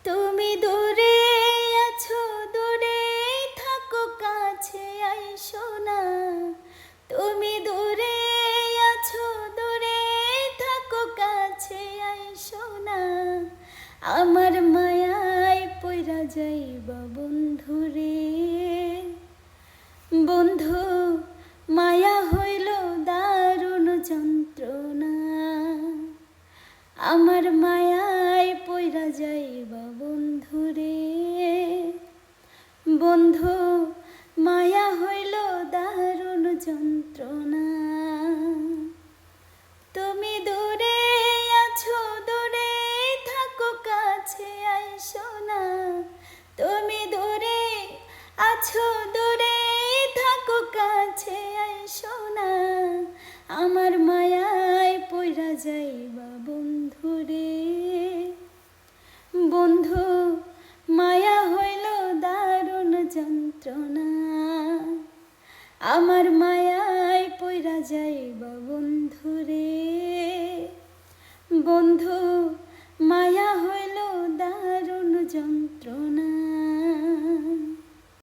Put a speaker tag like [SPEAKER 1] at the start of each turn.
[SPEAKER 1] তুমি দূরে আছো, দূরে থাকো, কাছে আইসো না। তুমি দূরে আছো, দূরে থাকো, কাছে আইসো না। আমার মায়ায় পইরা যাইবা বন্ধুরে। বন্ধু, মায়া হইল দারুণ যন্ত্রণা। আমার মায়ায় পইরা যাইবা বন্ধুরে। বন্ধু, মায়া হইল দারুণ যন্ত্রণা। তুমি দূরে আছো, দূরে থাকো, কাছে আইসো না। তুমি দূরে আছো, দূরে থাকো, কাছে আইসো না। আমার মায়ায় পইরা যাইবা বন্ধুরে। বন্ধু, মায়া হইল দারুণ যন্ত্রণা। আমার মায়ায় পইরা যাইবা বন্ধুরে। বন্ধু,